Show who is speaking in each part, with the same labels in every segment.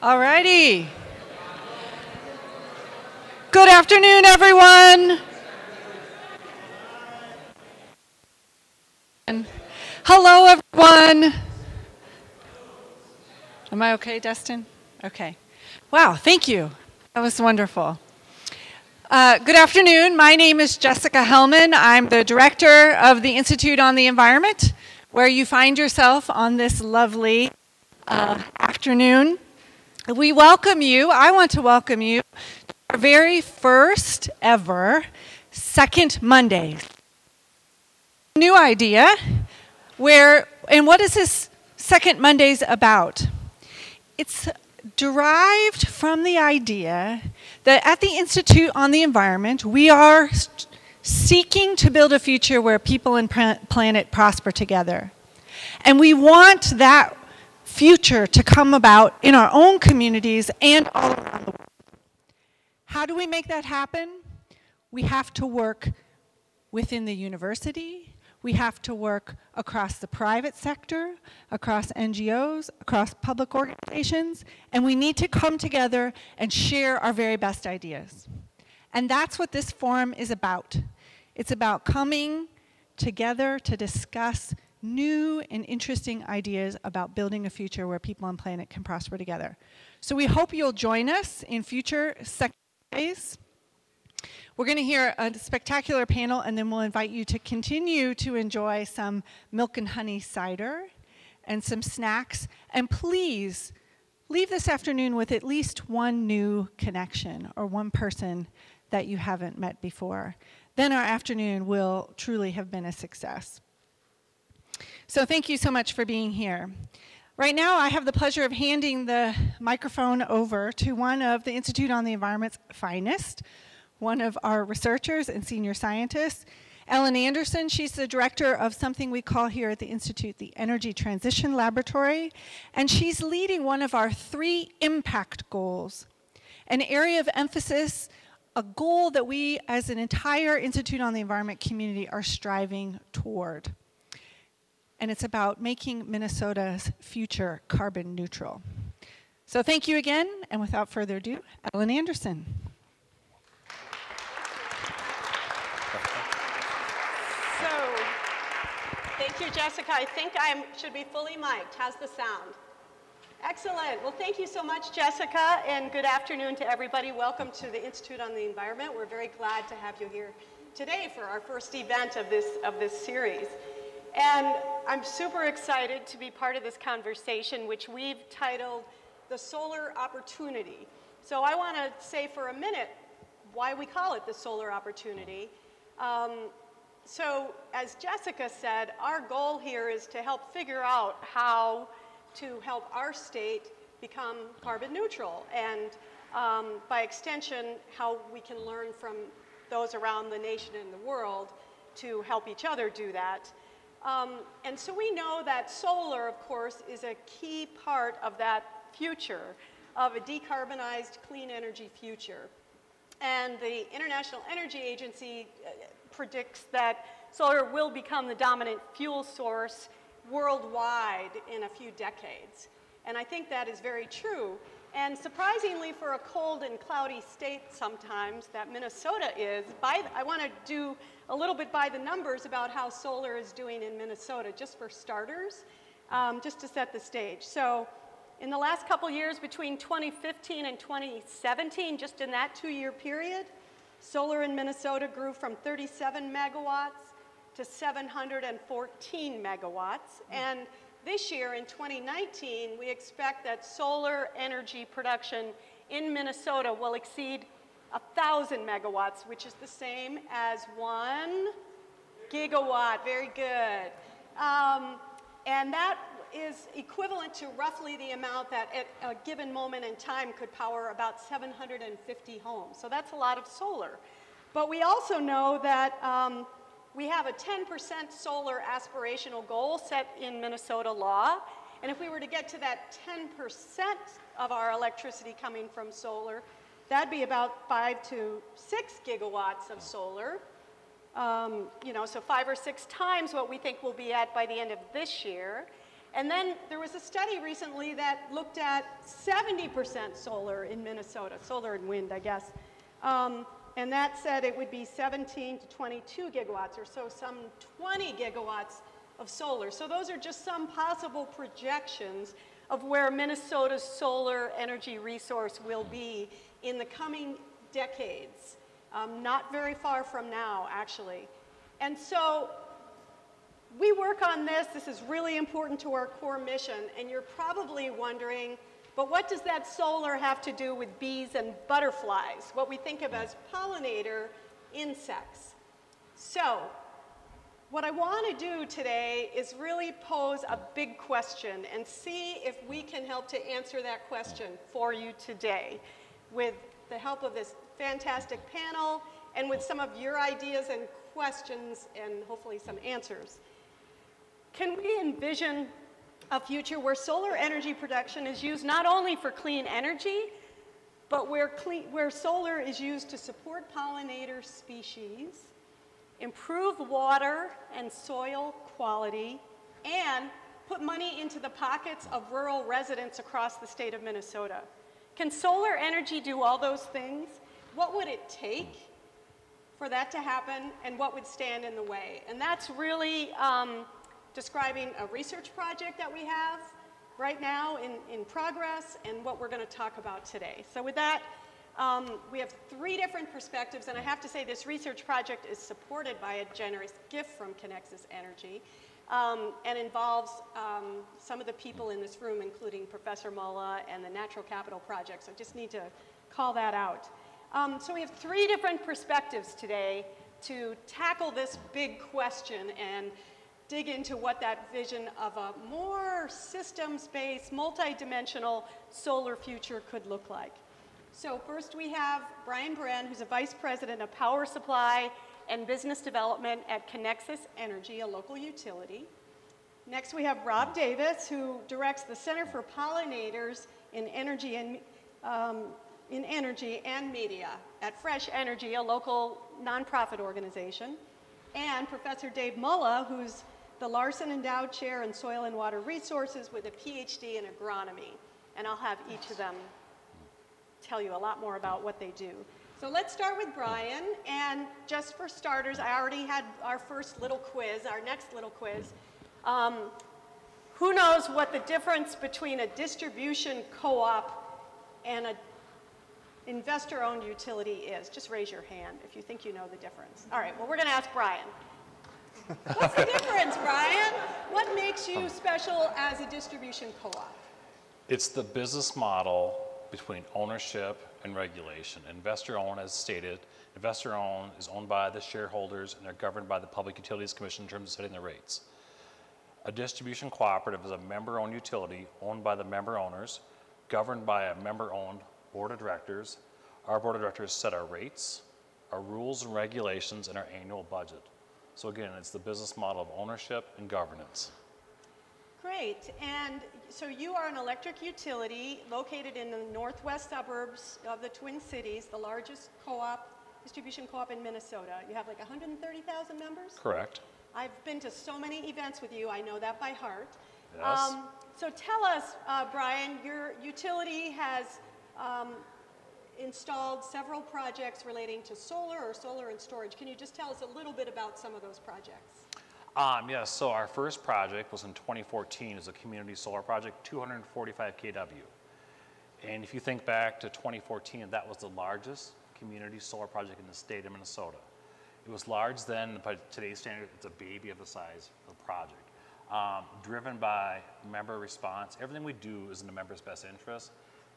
Speaker 1: All righty. Good afternoon, everyone. And hello, everyone. Am I okay, Dustin? Okay. Wow, thank you. That was wonderful. Good afternoon. My name is Jessica Hellman. I'm the director of the Institute on the Environment, where you find yourself on this lovely afternoon. We welcome you. I want to welcome you to our very first ever Second Monday. New idea. And what is this Second Mondays about? It's derived from the idea that at the Institute on the Environment, we are seeking to build a future where people and planet prosper together. And we want that future to come about in our own communities and all around the world. How do we make that happen? We have to work within the university. We have to work across the private sector, across NGOs, across public organizations, and we need to come together and share our very best ideas. And that's what this forum is about. It's about coming together to discuss new and interesting ideas about building a future where people and planet can prosper together. So we hope you'll join us in future Second Days. We're going to hear a spectacular panel, and then we'll invite you to continue to enjoy some milk and honey cider and some snacks. And please leave this afternoon with at least one new connection or one person that you haven't met before. Then our afternoon will truly have been a success. So thank you so much for being here. Right now, I have the pleasure of handing the microphone over to one of the Institute on the Environment's finest, one of our researchers and senior scientists, Ellen Anderson. She's the director of something we call here at the Institute the Energy Transition Laboratory, and she's leading one of our 3 impact goals, an area of emphasis, a goal that we as an entire Institute on the Environment community are striving toward. And it's about making Minnesota's future carbon neutral. So thank you again, and without further ado, Ellen Anderson.
Speaker 2: Thank you, Jessica. I think I should be fully mic'd. How's the sound? Excellent. Well, thank you so much, Jessica, and good afternoon to everybody. Welcome to the Institute on the Environment. We're very glad to have you here today for our first event of this series. And I'm super excited to be part of this conversation, which we've titled The Solar Opportunity. So I want to say for a minute why we call it the Solar Opportunity. So as Jessica said, our goal here is to help figure out how to help our state become carbon neutral, and by extension, how we can learn from those around the nation and the world to help each other do that. And so we know that solar, of course, is a key part of that future, of a decarbonized, clean energy future. And the International Energy Agency predicts that solar will become the dominant fuel source worldwide in a few decades. And I think that is very true. And surprisingly, for a cold and cloudy state sometimes that Minnesota is, I want to do a little bit by the numbers about how solar is doing in Minnesota, just for starters, just to set the stage. So in the last couple years, between 2015 and 2017, just in that 2-year period, solar in Minnesota grew from 37 megawatts to 714 megawatts. And this year, in 2019, we expect that solar energy production in Minnesota will exceed 1,000 megawatts, which is the same as 1 gigawatt. Very good. And that is equivalent to roughly the amount that at a given moment in time could power about 750 homes. So that's a lot of solar. But we also know that we have a 10% solar aspirational goal set in Minnesota law. And if we were to get to that 10% of our electricity coming from solar, that'd be about 5 to 6 gigawatts of solar. You know, so 5 or 6 times what we think we'll be at by the end of this year. And then there was a study recently that looked at 70% solar in Minnesota, solar and wind, I guess. And that said it would be 17 to 22 gigawatts, or so some 20 gigawatts of solar. So those are just some possible projections of where Minnesota's solar energy resource will be in the coming decades, not very far from now, actually. And so we work on this. This is really important to our core mission, and you're probably wondering, but what does that solar have to do with bees and butterflies, what we think of as pollinator insects? So what I want to do today is really pose a big question and see if we can help to answer that question for you today with the help of this fantastic panel and with some of your ideas and questions and hopefully some answers. Can we envision a future where solar energy production is used not only for clean energy, but where solar is used to support pollinator species, improve water and soil quality, and put money into the pockets of rural residents across the state of Minnesota? Can solar energy do all those things? What would it take for that to happen, and what would stand in the way? And that's really describing a research project that we have right now in progress and what we're going to talk about today. So with that, we have 3 different perspectives, and I have to say this research project is supported by a generous gift from Conexus Energy and involves some of the people in this room, including Professor Mulla and the Natural Capital Project. So I just need to call that out. So we have 3 different perspectives today to tackle this big question and dig into what that vision of a more systems-based, multi-dimensional solar future could look like. So first we have Brian Bren, who's a Vice President of Power Supply and Business Development at Conexus Energy, a local utility. Next we have Rob Davis, who directs the Center for Pollinators in Energy and Media at Fresh Energy, a local nonprofit organization. And Professor Dave Mulla, who's the Larson Endowed Chair in Soil and Water Resources with a PhD in agronomy. And I'll have each of them tell you a lot more about what they do. So let's start with Brian. And just for starters, I already had our first little quiz, our next little quiz. Who knows what the difference between a distribution co-op and an investor-owned utility is? Just raise your hand if you think you know the difference. All right, well, we're going to ask Brian. What's the difference, Brian? What makes you special as a distribution co-op?
Speaker 3: It's the business model between ownership and regulation. Investor-owned, as stated, investor-owned is owned by the shareholders and they're governed by the Public Utilities Commission in terms of setting the rates. A distribution cooperative is a member-owned utility owned by the member owners, governed by a member-owned board of directors. Our board of directors set our rates, our rules and regulations, and our annual budget. So again, it's the business model of ownership and governance.
Speaker 2: Great. And so you are an electric utility located in the northwest suburbs of the Twin Cities, the largest co-op, distribution co-op in Minnesota. You have like 130,000 members?
Speaker 3: Correct.
Speaker 2: I've been to so many events with you. I know that by heart.
Speaker 3: Yes.
Speaker 2: So tell us, Brian, your utility has installed several projects relating to solar or solar and storage. Can you just tell us a little bit about some of those projects?
Speaker 3: Yes, so our first project was in 2014 as a community solar project, 245 kW. And if you think back to 2014, that was the largest community solar project in the state of Minnesota. It was large then, but today's standard, it's a baby of the size of the project. Driven by member response, everything we do is in the member's best interest.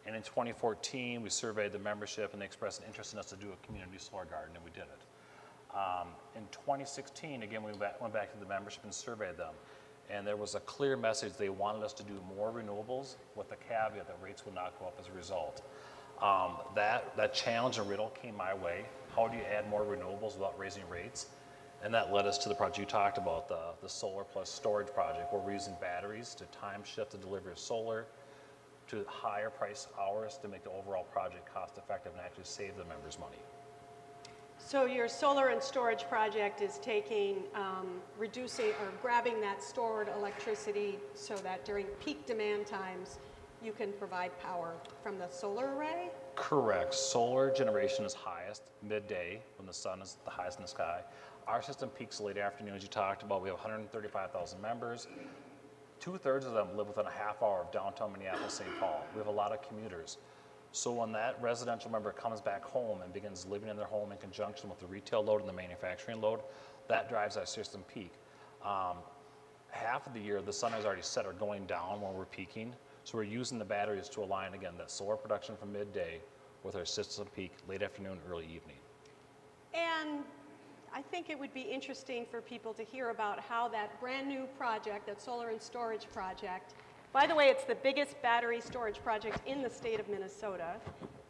Speaker 3: And in 2014, we surveyed the membership and they expressed an interest in us to do a community solar garden, and we did it. In 2016, again, we went back to the membership and surveyed them. And there was a clear message they wanted us to do more renewables with the caveat that rates would not go up as a result. That challenge and riddle came my way. How do you add more renewables without raising rates? And that led us to the project you talked about, the solar plus storage project, where we're using batteries to time shift the delivery of solar to higher price hours to make the overall project cost effective and actually save the members money.
Speaker 2: So your solar and storage project is taking, reducing or grabbing that stored electricity so that during peak demand times you can provide power from the solar array?
Speaker 3: Correct. Solar generation is highest midday when the sun is the highest in the sky. Our system peaks late afternoon, as you talked about. We have 135,000 members. 2/3 of them live within a half hour of downtown Minneapolis, St. Paul. We have a lot of commuters. So when that residential member comes back home and begins living in their home in conjunction with the retail load and the manufacturing load, that drives our system peak. Half of the year, the sun is already set or going down when we're peaking. So we're using the batteries to align, again, that solar production from midday with our system peak late afternoon, early evening.
Speaker 2: And I think it would be interesting for people to hear about how that brand new project, that solar and storage project, by the way, it's the biggest battery storage project in the state of Minnesota,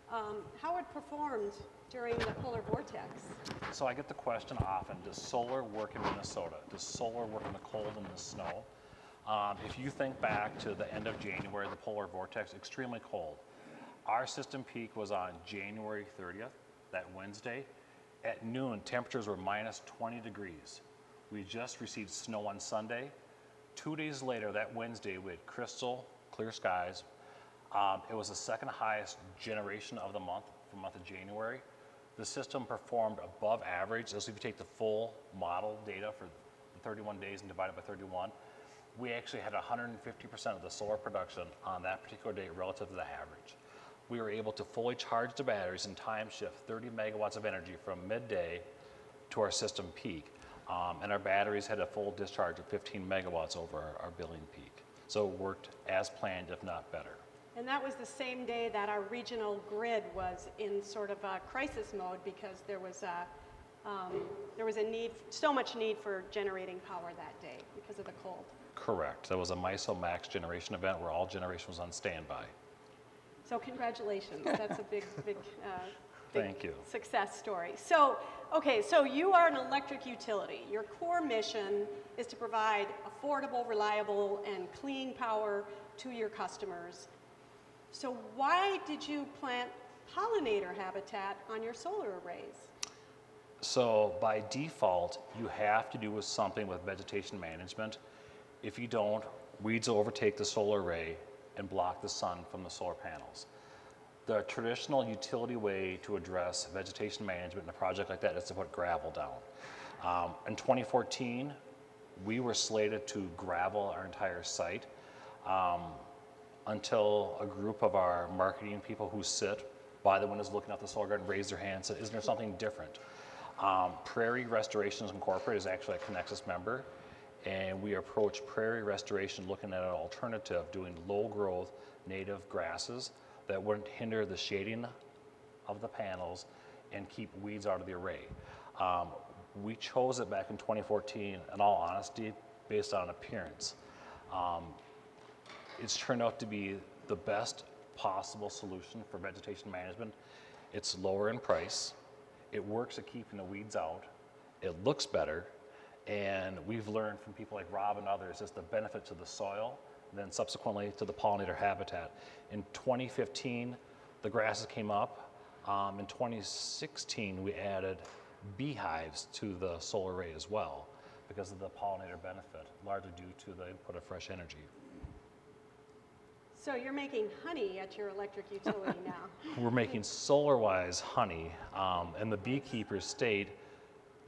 Speaker 2: how it performed during the polar vortex.
Speaker 3: So I get the question often, does solar work in Minnesota? Does solar work in the cold and the snow? If you think back to the end of January, the polar vortex, extremely cold. Our system peak was on January 30th, that Wednesday. At noon, temperatures were minus 20 degrees. We just received snow on Sunday. 2 days later, that Wednesday, we had crystal clear skies. It was the second highest generation of the month, for the month of January. The system performed above average. As if you take the full model data for the 31 days and divide it by 31, we actually had 150% of the solar production on that particular day relative to the average. We were able to fully charge the batteries and time shift 30 megawatts of energy from midday to our system peak. And our batteries had a full discharge of 15 megawatts over our billing peak. So it worked as planned, if not better.
Speaker 2: And that was the same day that our regional grid was in sort of a crisis mode because there was a need, so much need for generating power that day because of the cold.
Speaker 3: Correct. That was a MISO max generation event where all generation was on standby.
Speaker 2: So congratulations. That's a big
Speaker 3: Thank you.
Speaker 2: Success story. So, okay, so you are an electric utility. Your core mission is to provide affordable, reliable, and clean power to your customers. So why did you plant pollinator habitat on your solar arrays?
Speaker 3: So by default, you have to do something with vegetation management. If you don't, weeds will overtake the solar array and block the sun from the solar panels. The traditional utility way to address vegetation management in a project like that is to put gravel down. In 2014, we were slated to gravel our entire site until a group of our marketing people who sit by the windows looking out the solar garden raised their hand and said, isn't there something different? Prairie Restorations Incorporated is actually a Connexus member, and we approached prairie restoration looking at an alternative, doing low growth native grasses that wouldn't hinder the shading of the panels and keep weeds out of the array. We chose it back in 2014, in all honesty, based on appearance. It's turned out to be the best possible solution for vegetation management. It's lower in price, it works at keeping the weeds out, it looks better, and we've learned from people like Rob and others just the benefit to the soil, and then subsequently to the pollinator habitat. In 2015, the grasses came up. In 2016, we added beehives to the solar array as well because of the pollinator benefit, largely due to the input of fresh energy.
Speaker 2: So you're making honey at your electric utility now.
Speaker 3: We're making solar-wise honey, and the beekeepers state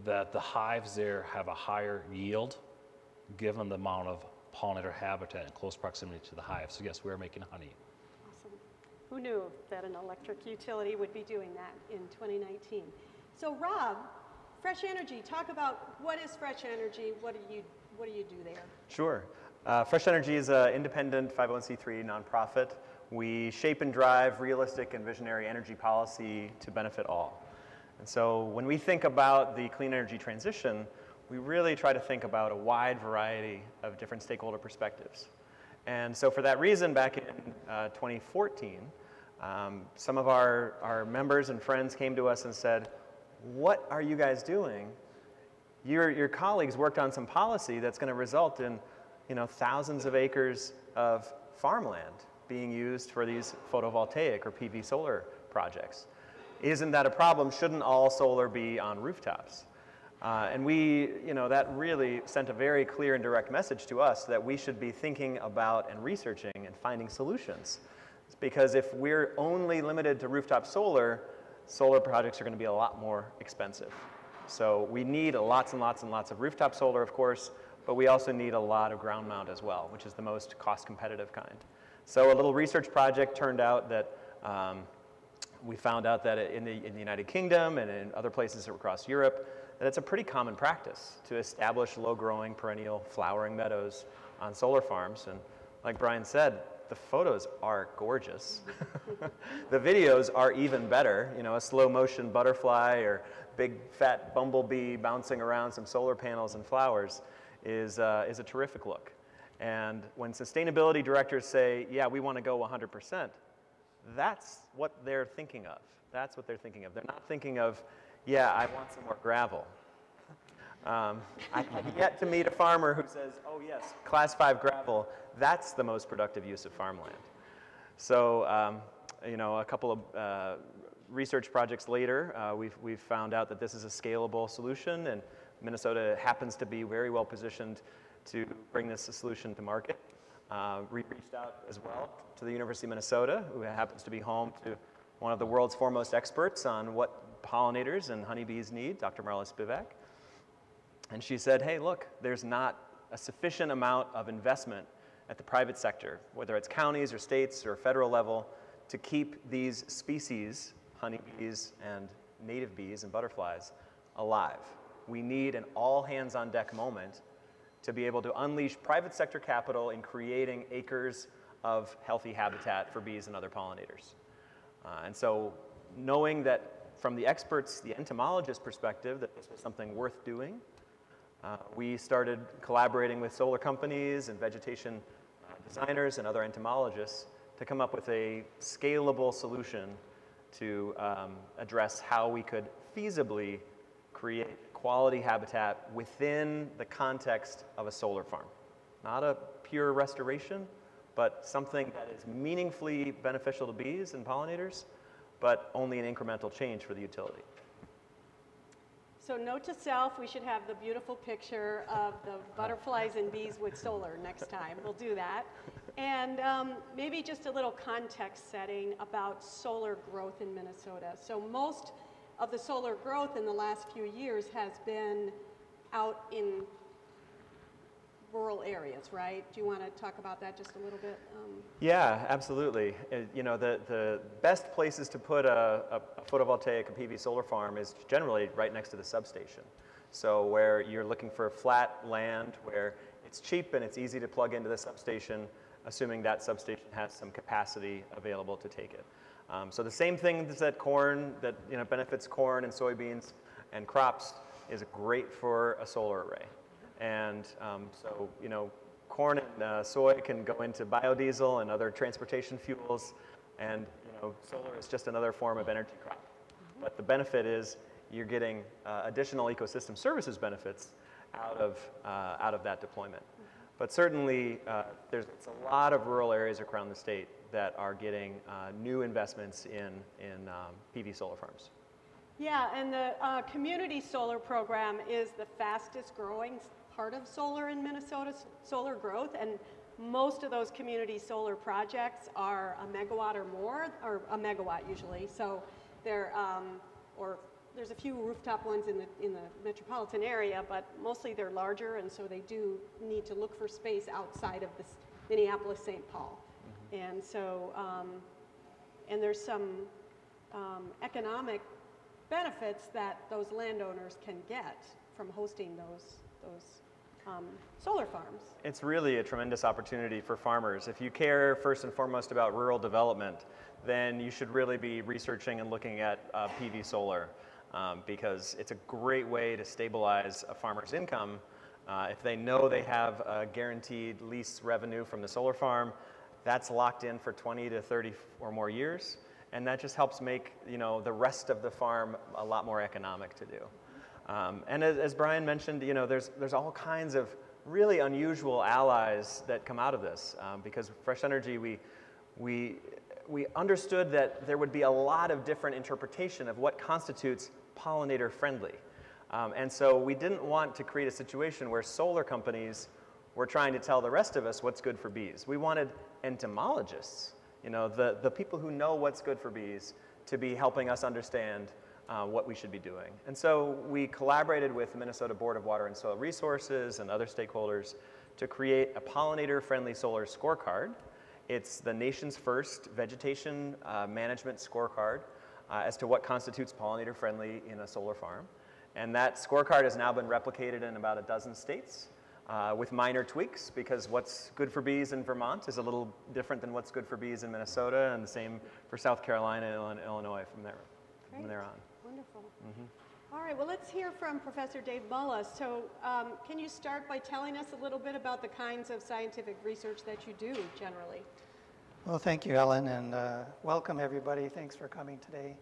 Speaker 3: that the hives there have a higher yield given the amount of pollinator habitat in close proximity to the hive. So yes, we're making honey.
Speaker 2: Awesome. Who knew that an electric utility would be doing that in 2019? So Rob, Fresh Energy, talk about what is Fresh Energy, what do you do there?
Speaker 4: Sure. Fresh Energy is an independent 501c3 nonprofit. We shape and drive realistic and visionary energy policy to benefit all. And so when we think about the clean energy transition, we really try to think about a wide variety of different stakeholder perspectives. And so for that reason, back in 2014, some of our members and friends came to us and said, what are you guys doing? Your colleagues worked on some policy that's going to result in thousands of acres of farmland being used for these photovoltaic or PV solar projects. isn't that a problem? Shouldn't all solar be on rooftops? And we, that really sent a very clear and direct message to us that we should be thinking about and researching and finding solutions. Because if we're only limited to rooftop solar, solar projects are going to be a lot more expensive. So we need lots and lots and lots of rooftop solar, of course, but we also need a lot of ground mount as well, which is the most cost competitive kind. So a little research project turned out that we found out that in the United Kingdom and in other places across Europe, that it's a pretty common practice to establish low-growing perennial flowering meadows on solar farms. And like Brian said, the photos are gorgeous. The videos are even better. A slow-motion butterfly or big fat bumblebee bouncing around some solar panels and flowers is a terrific look. And when sustainability directors say, yeah, we want to go 100%, that's what they're thinking of. That's what they're thinking of. They're not thinking of, yeah, I want some more gravel. I have yet to meet a farmer who says, oh yes, class 5 gravel, that's the most productive use of farmland. So, a couple of research projects later, we've found out that this is a scalable solution, and Minnesota happens to be very well positioned to bring this solution to market. We reached out as well to the University of Minnesota, who happens to be home to one of the world's foremost experts on what pollinators and honeybees need, Dr. Marla Spivak. And she said, hey, look, there's not a sufficient amount of investment at the private sector, whether it's counties or states or federal level, to keep these species, honeybees and native bees and butterflies, alive. We need an all-hands-on-deck moment to be able to unleash private sector capital in creating acres of healthy habitat for bees and other pollinators. And so knowing that from the experts, the entomologist perspective, that this was something worth doing, we started collaborating with solar companies and vegetation designers and other entomologists to come up with a scalable solution to address how we could feasibly create quality habitat within the context of a solar farm. Not a pure restoration, but something that is meaningfully beneficial to bees and pollinators, but only an incremental change for the utility.
Speaker 2: So note to self, we should have the beautiful picture of the butterflies and bees with solar next time. We'll do that. And maybe just a little context setting about solar growth in Minnesota. So most of the solar growth in the last few years has been out in rural areas, right? Do you want to talk about that just a little bit?
Speaker 4: Yeah, absolutely. The best places to put a photovoltaic, a PV solar farm is generally right next to the substation. So where you're looking for flat land where it's cheap and it's easy to plug into the substation, assuming that substation has some capacity available to take it. So the same thing that corn, that benefits corn and soybeans and crops, is great for a solar array. And so, corn and soy can go into biodiesel and other transportation fuels, and solar is just another form of energy crop. But the benefit is you're getting additional ecosystem services benefits out of that deployment. But certainly, there's a lot of rural areas around the state that are getting new investments in PV solar farms.
Speaker 2: Yeah, and the community solar program is the fastest growing part of solar in Minnesota's solar growth, and most of those community solar projects are a megawatt or more, or a megawatt usually. So they're, or there's a few rooftop ones in the metropolitan area, but mostly they're larger, and so they do need to look for space outside of this Minneapolis-St. Paul. Mm-hmm. And so, and there's some economic benefits that those landowners can get from hosting those solar farms.
Speaker 4: It's really a tremendous opportunity for farmers. If you care first and foremost about rural development, then you should really be researching and looking at PV solar because it's a great way to stabilize a farmer's income. If they know they have a guaranteed lease revenue from the solar farm, that's locked in for 20 to 30 or more years. And that just helps make the rest of the farm a lot more economic to do. And as Brian mentioned, there's all kinds of really unusual allies that come out of this because Fresh Energy, we we understood that there would be a lot of different interpretation of what constitutes pollinator friendly. And so we didn't want to create a situation where solar companies were trying to tell the rest of us what's good for bees. We wanted entomologists, the people who know what's good for bees, to be helping us understand what we should be doing. And so we collaborated with the Minnesota Board of Water and Soil Resources and other stakeholders to create a pollinator-friendly solar scorecard. It's the nation's first vegetation management scorecard as to what constitutes pollinator-friendly in a solar farm. And that scorecard has now been replicated in about a dozen states with minor tweaks, because what's good for bees in Vermont is a little different than what's good for bees in Minnesota, and the same for South Carolina and Illinois from there on.
Speaker 2: Wonderful. All right, well, let's hear from Professor Dave Mullis. So can you start by telling us a little bit about the kinds of scientific research that you do generally?
Speaker 5: Well, thank you, Ellen, and welcome everybody. Thanks for coming today.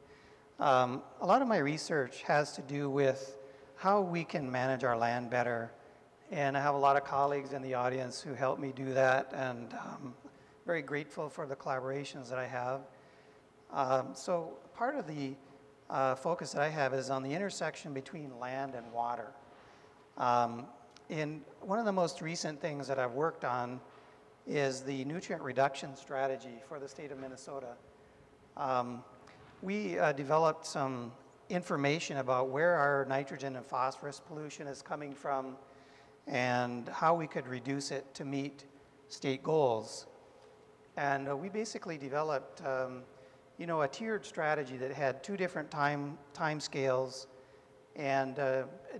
Speaker 5: A lot of my research has to do with how we can manage our land better, and I have a lot of colleagues in the audience who help me do that, and I'm very grateful for the collaborations that I have. So part of the focus that I have is on the intersection between land and water. And one of the most recent things that I've worked on is the nutrient reduction strategy for the state of Minnesota. We developed some information about where our nitrogen and phosphorus pollution is coming from and how we could reduce it to meet state goals. And we basically developed a tiered strategy that had two different time scales and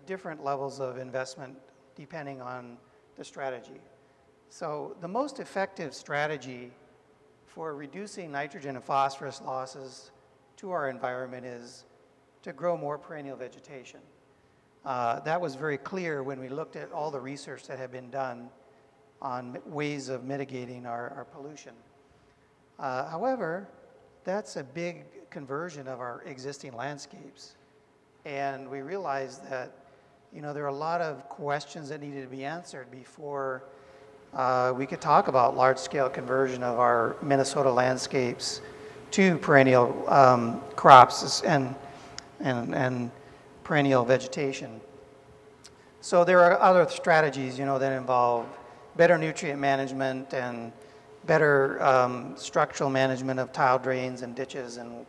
Speaker 5: different levels of investment depending on the strategy. So the most effective strategy for reducing nitrogen and phosphorus losses to our environment is to grow more perennial vegetation. That was very clear when we looked at all the research that had been done on ways of mitigating our pollution. However, that's a big conversion of our existing landscapes. And we realized that, there are a lot of questions that needed to be answered before we could talk about large-scale conversion of our Minnesota landscapes to perennial crops and perennial vegetation. So there are other strategies, that involve better nutrient management and better structural management of tile drains and ditches and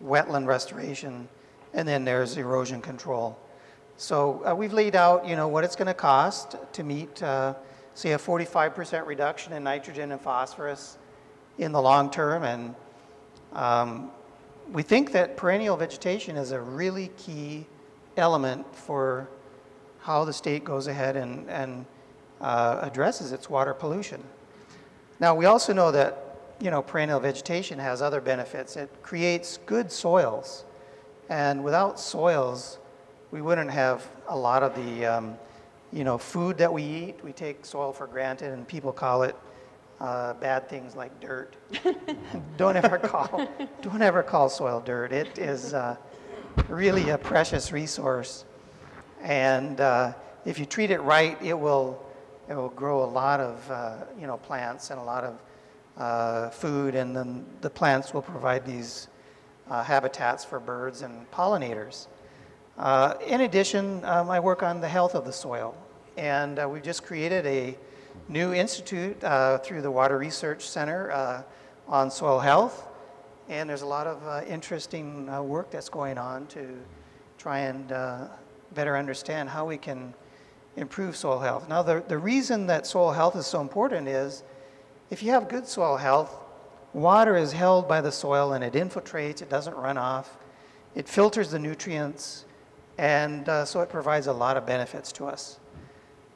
Speaker 5: wetland restoration, and then there's erosion control. So we've laid out, what it's going to cost to meet, say, a 45% reduction in nitrogen and phosphorus in the long term, and we think that perennial vegetation is a really key element for how the state goes ahead and addresses its water pollution. Now, we also know that, perennial vegetation has other benefits. It creates good soils, and without soils, we wouldn't have a lot of the, food that we eat. We take soil for granted, and people call it bad things like dirt. Don't ever call soil dirt. It is really a precious resource, and if you treat it right, it will grow a lot of plants and a lot of food, and then the plants will provide these habitats for birds and pollinators. In addition, I work on the health of the soil, and we've just created a new institute through the Water Research Center on soil health, and there's a lot of interesting work that's going on to try and better understand how we can improve soil health. Now, the reason that soil health is so important is if you have good soil health, water is held by the soil and it infiltrates, it doesn't run off, it filters the nutrients, and so it provides a lot of benefits to us.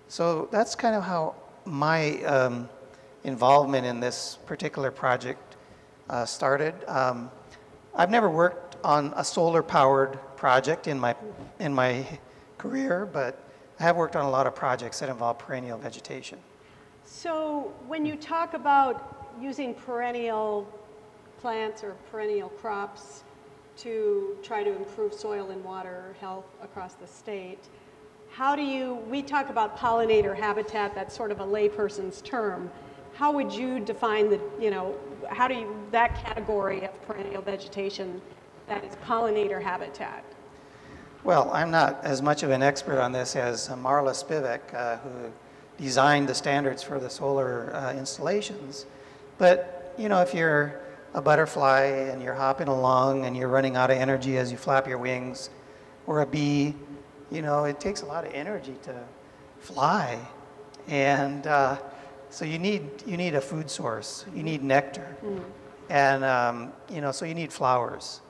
Speaker 5: So that's kind of how my involvement in this particular project started. I've never worked on a solar-powered project in my career, but I have worked on a lot of projects that involve perennial vegetation.
Speaker 2: So when you talk about using perennial plants or perennial crops to try to improve soil and water health across the state, we talk about pollinator habitat, that's sort of a layperson's term. how would you define the, how do you, that category of perennial vegetation that is pollinator habitat?
Speaker 5: Well, I'm not as much of an expert on this as Marla Spivak, who designed the standards for the solar installations. But, if you're a butterfly and you're hopping along and you're running out of energy as you flap your wings, or a bee, it takes a lot of energy to fly. And so you need a food source. You need nectar. And, so you need flowers.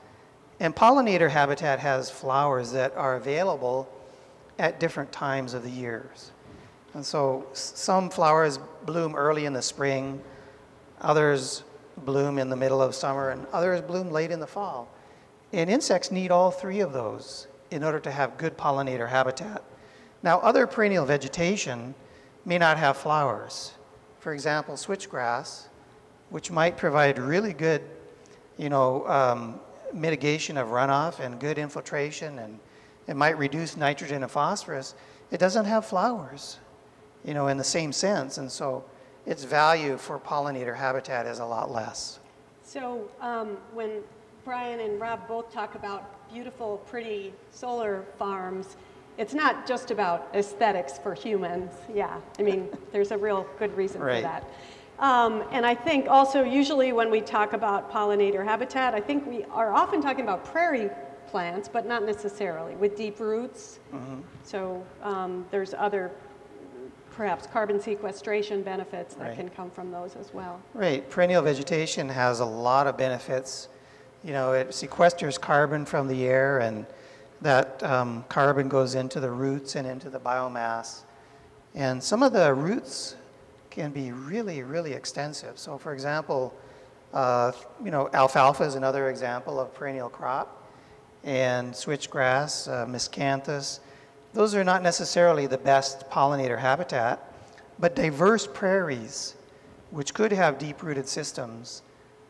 Speaker 5: And pollinator habitat has flowers that are available at different times of the years. And so some flowers bloom early in the spring, others bloom in the middle of summer, and others bloom late in the fall. And insects need all three of those in order to have good pollinator habitat. Now, other perennial vegetation may not have flowers. For example, switchgrass, which might provide really good, mitigation of runoff and good infiltration, and it might reduce nitrogen and phosphorus. It doesn't have flowers, in the same sense, and so its value for pollinator habitat is a lot less.
Speaker 2: So when Brian and Rob both talk about beautiful, pretty solar farms, it's not just about aesthetics for humans. Yeah, I mean, there's a real good reason for that. And I think also usually when we talk about pollinator habitat, I think we are often talking about prairie plants, but not necessarily, with deep roots. So there's other perhaps carbon sequestration benefits that can come from those as well.
Speaker 5: Right, perennial vegetation has a lot of benefits. It sequesters carbon from the air, and that carbon goes into the roots and into the biomass. And some of the roots can be really, really extensive. So for example, alfalfa is another example of perennial crop, and switchgrass, miscanthus. Those are not necessarily the best pollinator habitat, but diverse prairies, which could have deep-rooted systems,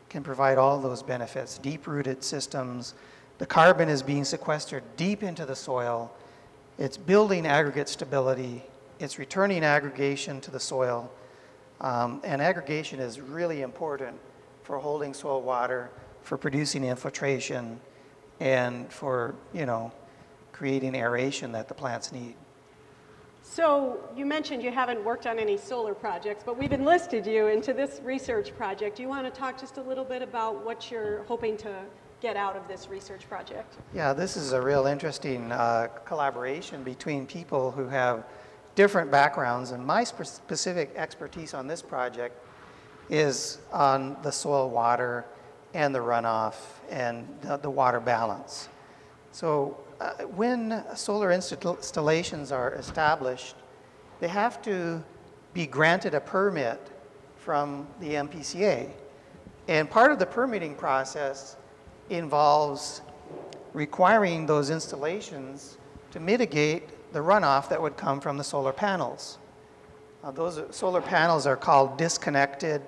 Speaker 5: can provide all those benefits. Deep-rooted systems, the carbon is being sequestered deep into the soil. It's building aggregate stability. It's returning aggregation to the soil. And aggregation is really important for holding soil water, for producing infiltration, and for, creating aeration that the plants need.
Speaker 2: So you mentioned you haven't worked on any solar projects, but we've enlisted you into this research project. Do you want to talk just a little bit about what you're hoping to get out of this research project?
Speaker 5: Yeah, this is a real interesting collaboration between people who have different backgrounds, and my specific expertise on this project is on the soil water and the runoff and the water balance. So when solar installations are established, they have to be granted a permit from the MPCA. And part of the permitting process involves requiring those installations to mitigate the runoff that would come from the solar panels. Those solar panels are called disconnected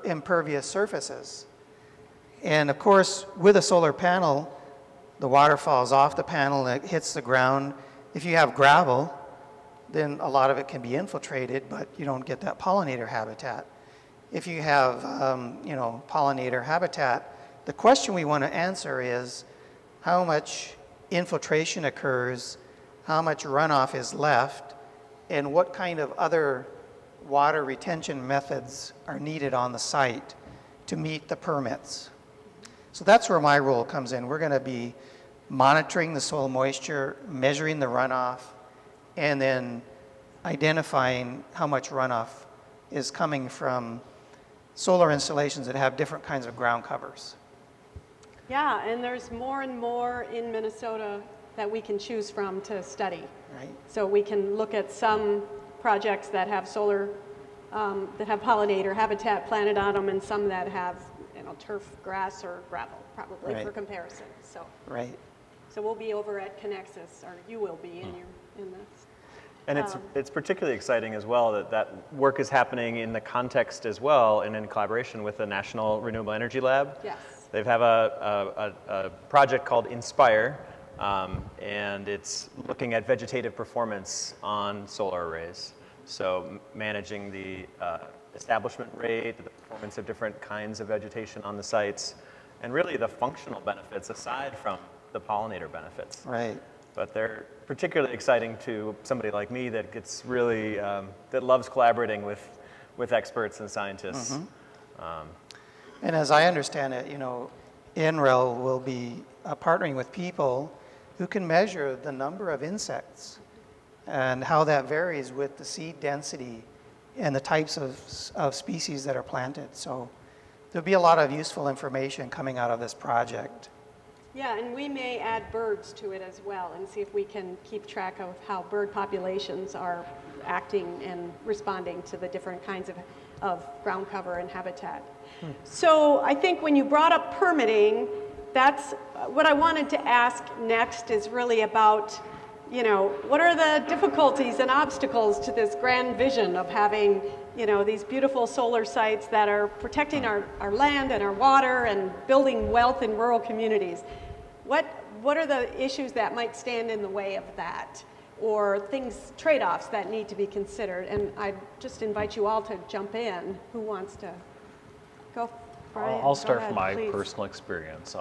Speaker 5: impervious surfaces. And of course, with a solar panel, the water falls off the panel and it hits the ground. If you have gravel, then a lot of it can be infiltrated, but you don't get that pollinator habitat. If you have, pollinator habitat, the question we want to answer is how much infiltration occurs, how much runoff is left, and what kind of other water retention methods are needed on the site to meet the permits. So that's where my role comes in. We're going to be monitoring the soil moisture, measuring the runoff, and then identifying how much runoff is coming from solar installations that have different kinds of ground covers.
Speaker 2: Yeah, and there's more and more in Minnesota that we can choose from to study.
Speaker 5: Right.
Speaker 2: So we can look at some projects that have solar, that have pollinator habitat planted on them, and some that have, turf, grass, or gravel, probably,
Speaker 5: right,
Speaker 2: for comparison. So,
Speaker 5: right.
Speaker 2: So we'll be over at Connexus, or you will be in this.
Speaker 4: And it's particularly exciting as well that work is happening in the context as well and in collaboration with the National Renewable Energy Lab.
Speaker 2: Yes.
Speaker 4: They have a project called Inspire, and it's looking at vegetative performance on solar arrays. So managing the establishment rate, the performance of different kinds of vegetation on the sites, and really the functional benefits aside from the pollinator benefits.
Speaker 5: Right.
Speaker 4: But they're particularly exciting to somebody like me that gets really, that loves collaborating with experts and scientists.
Speaker 5: And as I understand it, NREL will be partnering with people who can measure the number of insects and how that varies with the seed density and the types of species that are planted. So there'll be a lot of useful information coming out of this project.
Speaker 2: Yeah, and we may add birds to it as well and see if we can keep track of how bird populations are acting and responding to the different kinds of ground cover and habitat. So I think when you brought up permitting, that's what I wanted to ask next is really about, what are the difficulties and obstacles to this grand vision of having, these beautiful solar sites that are protecting our land and our water and building wealth in rural communities. What are the issues that might stand in the way of that, or things, trade-offs that need to be considered? And I just invite you all to jump in. Who wants to go? Brian,
Speaker 3: I'll start
Speaker 2: go
Speaker 3: from
Speaker 2: ahead,
Speaker 3: my
Speaker 2: please.
Speaker 3: personal experience.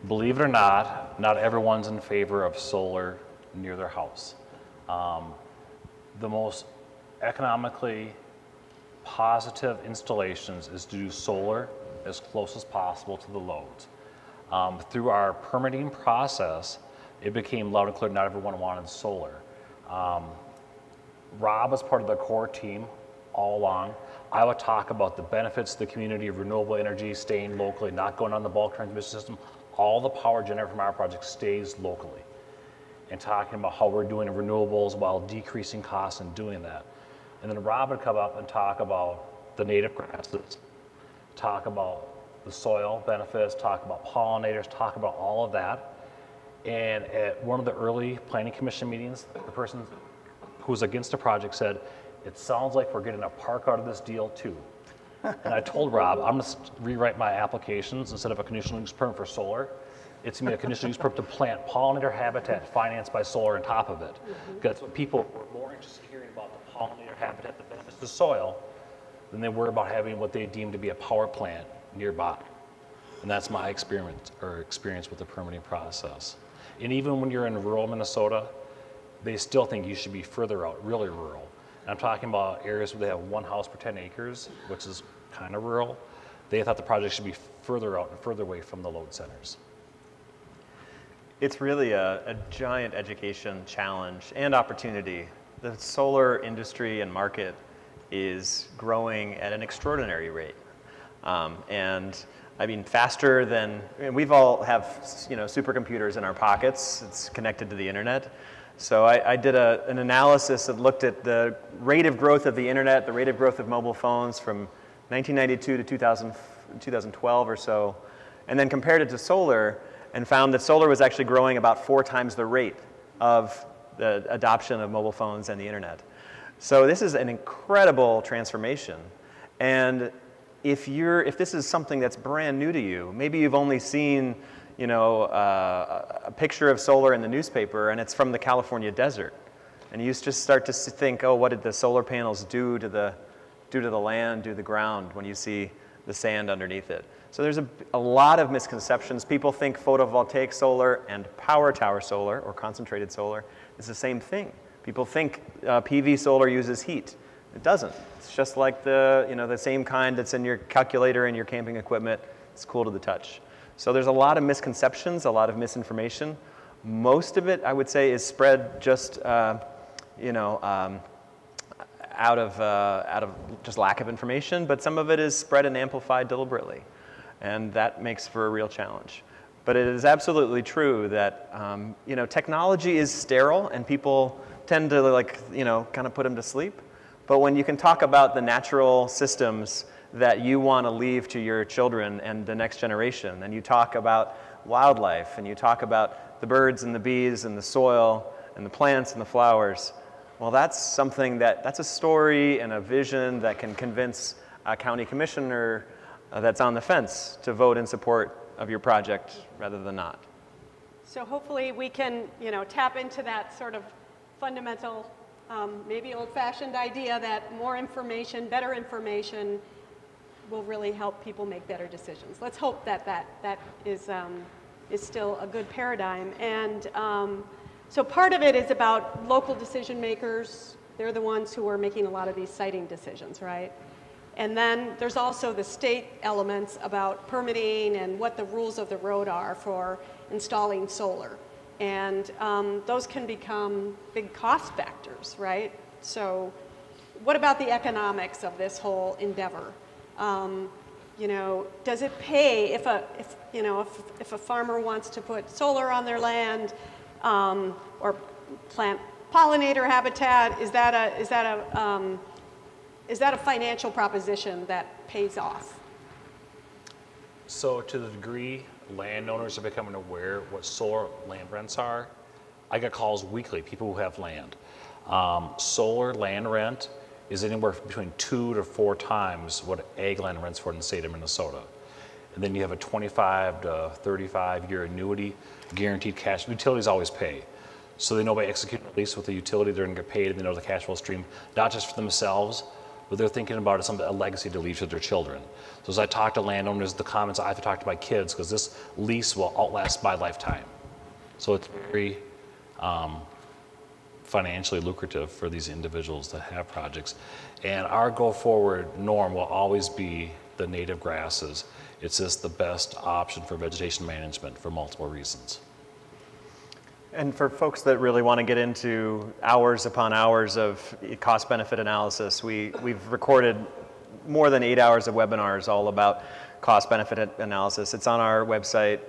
Speaker 3: Believe it or not everyone's in favor of solar near their house. The most economically positive installations is to do solar as close as possible to the loads. Through our permitting process, it became loud and clear not everyone wanted solar. Rob was part of the core team all along. I would talk about the benefits to the community of renewable energy, staying locally, not going on the bulk transmission system. All the power generated from our project stays locally. And talking about how we're doing renewables while decreasing costs and doing that. And then Rob would come up and talk about the native grasses, talk about the soil benefits, talk about pollinators, talk about all of that. And at one of the early planning commission meetings, the person who was against the project said, "It sounds like we're getting a park out of this deal too." And I told Rob, I'm gonna rewrite my applications. Instead of a conditional use permit for solar, it's gonna be a conditional use permit to plant pollinator habitat financed by solar on top of it. Because what people were more interested in hearing about the pollinator habitat that benefits the soil than they were about having what they deem to be a power plant nearby. And that's my experience with the permitting process. And even when you're in rural Minnesota, they still think you should be further out, really rural. And I'm talking about areas where they have 1 house per 10 acres, which is kind of rural. They thought the project should be further out and further away from the load centers.
Speaker 4: It's really a giant education challenge and opportunity. The solar industry and market is growing at an extraordinary rate. And I mean, faster than, we've all have, supercomputers in our pockets. It's connected to the internet. So I did an analysis that looked at the rate of growth of the internet, the rate of growth of mobile phones from 1992 to 2012 or so, and then compared it to solar and found that solar was actually growing about 4 times the rate of the adoption of mobile phones and the internet. So this is an incredible transformation. And if this is something that's brand new to you, maybe you've only seen a picture of solar in the newspaper and it's from the California desert. And you just start to think, oh, what did the solar panels do to the land, do to the ground when you see the sand underneath it? So there's a lot of misconceptions. People think photovoltaic solar and power tower solar or concentrated solar is the same thing. People think PV solar uses heat. It doesn't. It's just like the same kind that's in your calculator and your camping equipment. It's cool to the touch. So there's a lot of misconceptions, a lot of misinformation. Most of it, I would say, is spread just out of just lack of information, but some of it is spread and amplified deliberately, and that makes for a real challenge. But it is absolutely true that technology is sterile, and people tend to kind of put them to sleep. But when you can talk about the natural systems that you want to leave to your children and the next generation, and you talk about wildlife, and you talk about the birds and the bees and the soil and the plants and the flowers, well, that's a story and a vision that can convince a county commissioner that's on the fence to vote in support of your project rather than not.
Speaker 2: So hopefully we can, tap into that sort of fundamental maybe old-fashioned idea that more information, better information will really help people make better decisions. Let's hope that that is still a good paradigm. And so part of it is about local decision makers. They're the ones who are making a lot of these siting decisions, right? And then there's also the state elements about permitting and what the rules of the road are for installing solar. And those can become big cost factors, right? So what about the economics of this whole endeavor? You know, does it pay if a farmer wants to put solar on their land or plant pollinator habitat? Is that a financial proposition that pays off?
Speaker 3: So to the degree landowners are becoming aware what solar land rents are, I get calls weekly, people who have land. Solar land rent is anywhere between 2 to 4 times what ag land rents for in the state of Minnesota. And then you have a 25 to 35 year annuity, guaranteed cash. Utilities always pay. So they know by executing a lease with the utility, they're gonna get paid, and they know the cash flow stream, not just for themselves, but they're thinking about it as a legacy to leave to their children. So as I talk to landowners, the comments I have to talk to my kids, because this lease will outlast my lifetime. So it's very financially lucrative for these individuals that have projects. And our go forward norm will always be the native grasses. It's just the best option for vegetation management for multiple reasons.
Speaker 4: And for folks that really want to get into hours upon hours of cost-benefit analysis, we've recorded more than 8 hours of webinars all about cost-benefit analysis. It's on our website,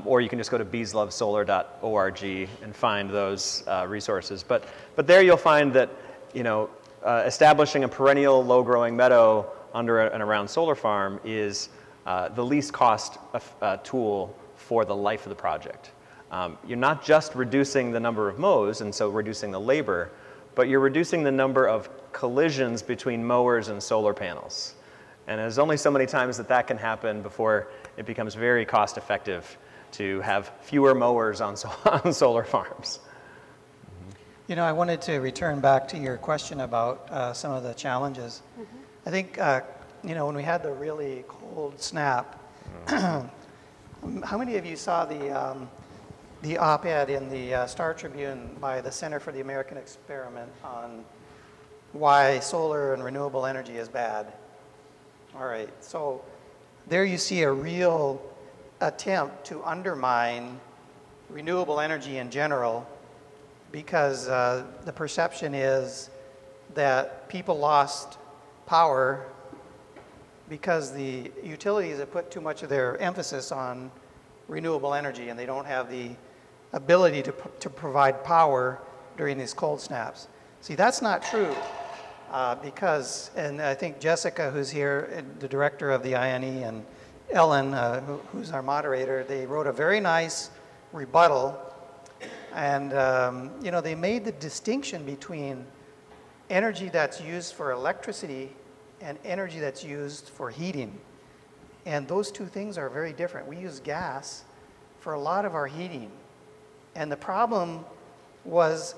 Speaker 4: or you can just go to beeslovesolar.org and find those resources. But there you'll find that, you know, establishing a perennial low-growing meadow under and around solar farm is the least cost tool for the life of the project. You're not just reducing the number of mows, and so reducing the labor, but you're reducing the number of collisions between mowers and solar panels. And there's only so many times that can happen before it becomes very cost effective to have fewer mowers on solar farms.
Speaker 5: You know, I wanted to return back to your question about some of the challenges. Mm-hmm. I think, you know, when we had the really cold snap, how many of you saw the op-ed in the Star Tribune by the Center for the American Experiment on why solar and renewable energy is bad? All right, so there you see a real attempt to undermine renewable energy in general, because the perception is that people lost power because the utilities have put too much of their emphasis on renewable energy, and they don't have the ability to provide power during these cold snaps. See, that's not true, because, and I think Jessica, who's here, the director of the IonE, and Ellen, who's our moderator, they wrote a very nice rebuttal, and you know, they made the distinction between energy that's used for electricity and energy that's used for heating. And those two things are very different. We use gas for a lot of our heating. And the problem was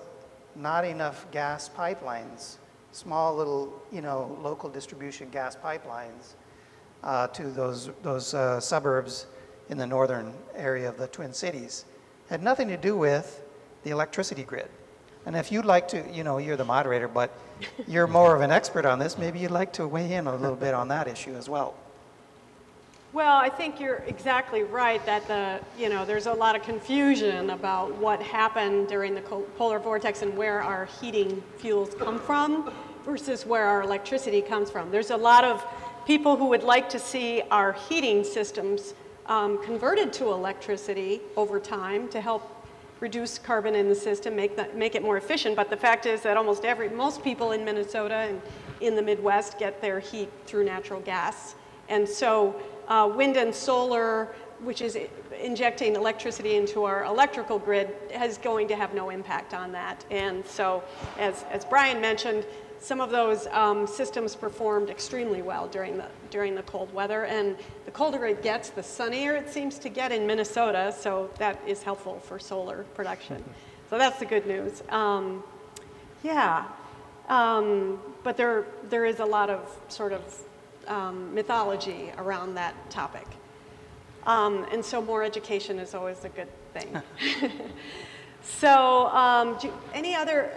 Speaker 5: not enough gas pipelines, small little, you know, local distribution gas pipelines to those suburbs in the northern area of the Twin Cities. Had nothing to do with the electricity grid. And if you'd like to, you know, you're the moderator, but you're more of an expert on this, maybe you'd like to weigh in a little bit on that issue as well.
Speaker 2: Well, I think you're exactly right that there's a lot of confusion about what happened during the polar vortex and where our heating fuels come from versus where our electricity comes from. There's a lot of people who would like to see our heating systems converted to electricity over time to help reduce carbon in the system, make it more efficient. But the fact is that most people in Minnesota and in the Midwest get their heat through natural gas. And so wind and solar, which is injecting electricity into our electrical grid, is going to have no impact on that. And so, as Brian mentioned, some of those systems performed extremely well during the cold weather. And the colder it gets, the sunnier it seems to get in Minnesota. So that is helpful for solar production. So that's the good news. Yeah, but there is a lot of sort of mythology around that topic. And so more education is always a good thing. So any other,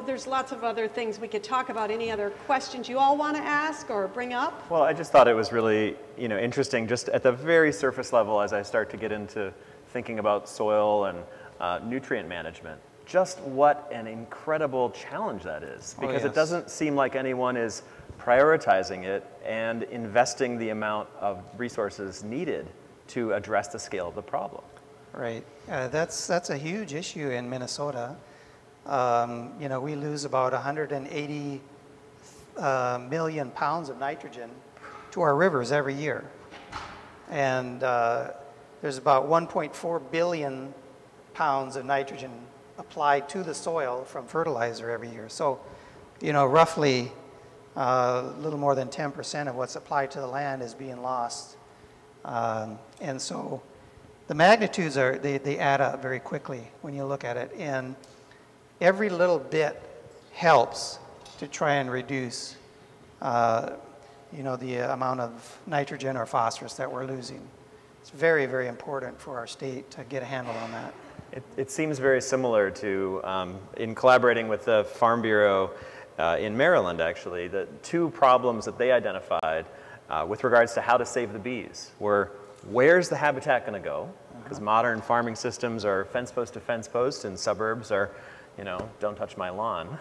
Speaker 2: there's lots of other things we could talk about. Any other questions you all want to ask or bring up?
Speaker 4: Well, I just thought it was really, interesting just at the very surface level as I start to get into thinking about soil and nutrient management. Just what an incredible challenge that is, because it doesn't seem like anyone is prioritizing it and investing the amount of resources needed to address the scale of the problem.
Speaker 5: Right. That's a huge issue in Minnesota. We lose about 180 million pounds of nitrogen to our rivers every year. And there's about 1.4 billion pounds of nitrogen applied to the soil from fertilizer every year. So, roughly a little more than 10% of what's applied to the land is being lost. And so the magnitudes they add up very quickly when you look at it. And every little bit helps to try and reduce, the amount of nitrogen or phosphorus that we're losing. It's very, very important for our state to get a handle on that.
Speaker 4: It seems very similar to, in collaborating with the Farm Bureau in Maryland, actually, the two problems that they identified with regards to how to save the bees were, where's the habitat going to go? Because modern farming systems are fence post to fence post, and suburbs are, don't touch my lawn.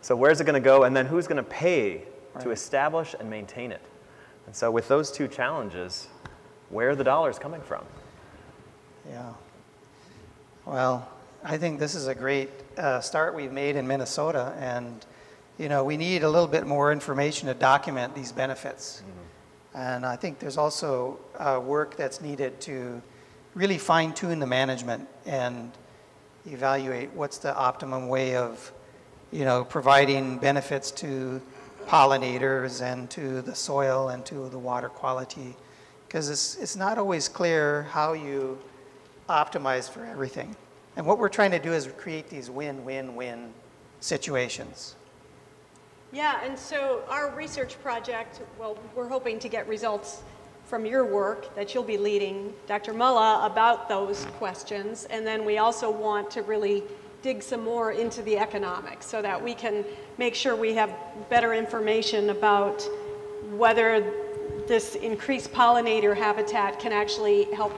Speaker 4: So where's it going to go? And then who's going to pay to establish and maintain it? And so with those two challenges, where are the dollars coming from?
Speaker 5: Yeah. Well, I think this is a great start we've made in Minnesota, and we need a little bit more information to document these benefits. And I think there's also work that's needed to really fine-tune the management and evaluate what's the optimum way of providing benefits to pollinators and to the soil and to the water quality, because it's not always clear how you optimize for everything. And what we're trying to do is create these win-win-win situations.
Speaker 2: Yeah, and so our research project, well, we're hoping to get results from your work that you'll be leading, Dr. Mulla, about those questions. And then we also want to really dig some more into the economics so that we can make sure we have better information about whether this increased pollinator habitat can actually help